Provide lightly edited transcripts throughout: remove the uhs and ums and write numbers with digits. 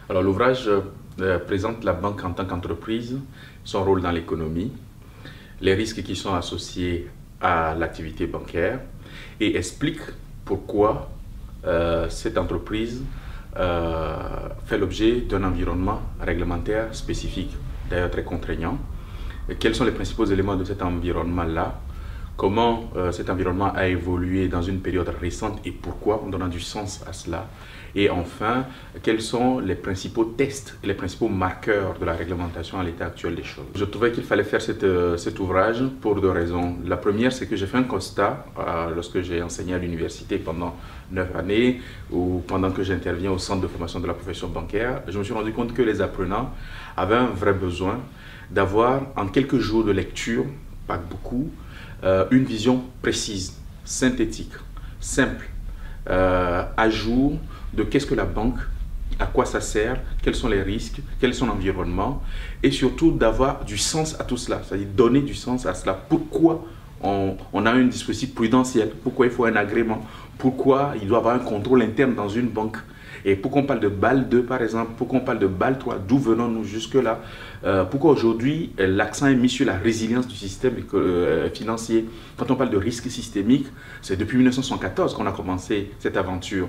Alors l'ouvrage présente la banque en tant qu'entreprise, son rôle dans l'économie, les risques qui sont associés à l'activité bancaire et explique pourquoi cette entreprise fait l'objet d'un environnement réglementaire spécifique, d'ailleurs très contraignant. Et quels sont les principaux éléments de cet environnement-là? Comment cet environnement a évolué dans une période récente et pourquoi, en donnant du sens à cela. Et enfin, quels sont les principaux tests et les principaux marqueurs de la réglementation à l'état actuel des choses. Je trouvais qu'il fallait faire cet ouvrage pour deux raisons. La première, c'est que j'ai fait un constat lorsque j'ai enseigné à l'université pendant 9 années ou pendant que j'interviens au centre de formation de la profession bancaire. Je me suis rendu compte que les apprenants avaient un vrai besoin d'avoir en quelques jours de lecture, pas beaucoup, une vision précise, synthétique, simple, à jour de qu'est-ce que la banque, à quoi ça sert, quels sont les risques, quel est son environnement, et surtout d'avoir du sens à tout cela, c'est-à-dire donner du sens à cela. Pourquoi on a un dispositif prudentiel, pourquoi il faut un agrément, pourquoi il doit y avoir un contrôle interne dans une banque. Et pourquoi on parle de BAL 2 par exemple, pourquoi on parle de BAL 3, d'où venons-nous jusque-là, pourquoi aujourd'hui l'accent est mis sur la résilience du système financier. Quand on parle de risque systémique, c'est depuis 1974 qu'on a commencé cette aventure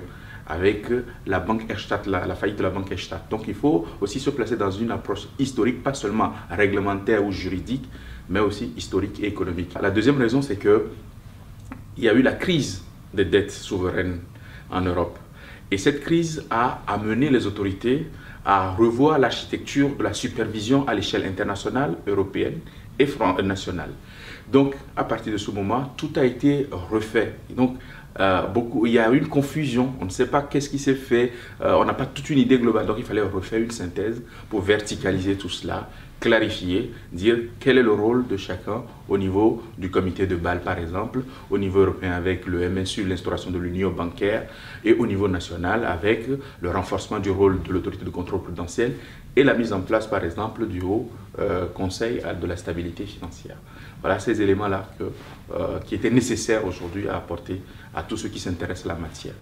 avec la banque Erstatt, la faillite de la banque Erstatt. Donc il faut aussi se placer dans une approche historique, pas seulement réglementaire ou juridique, mais aussi historique et économique. La deuxième raison, c'est qu'il y a eu la crise des dettes souveraines en Europe. Et cette crise a amené les autorités à revoir l'architecture de la supervision à l'échelle internationale, européenne et nationale. Donc, à partir de ce moment, tout a été refait. Donc, il y a une confusion, on ne sait pas qu'est-ce qui s'est fait, on n'a pas toute une idée globale. Donc, il fallait refaire une synthèse pour verticaliser tout cela, clarifier, dire quel est le rôle de chacun au niveau du comité de Bâle par exemple, au niveau européen avec le MSU, l'instauration de l'union bancaire, et au niveau national avec le renforcement du rôle de l'autorité de contrôle prudentiel et la mise en place par exemple du Haut Conseil de la stabilité financière. Voilà ces éléments-là qui étaient nécessaires aujourd'hui à apporter à tous ceux qui s'intéressent à la matière.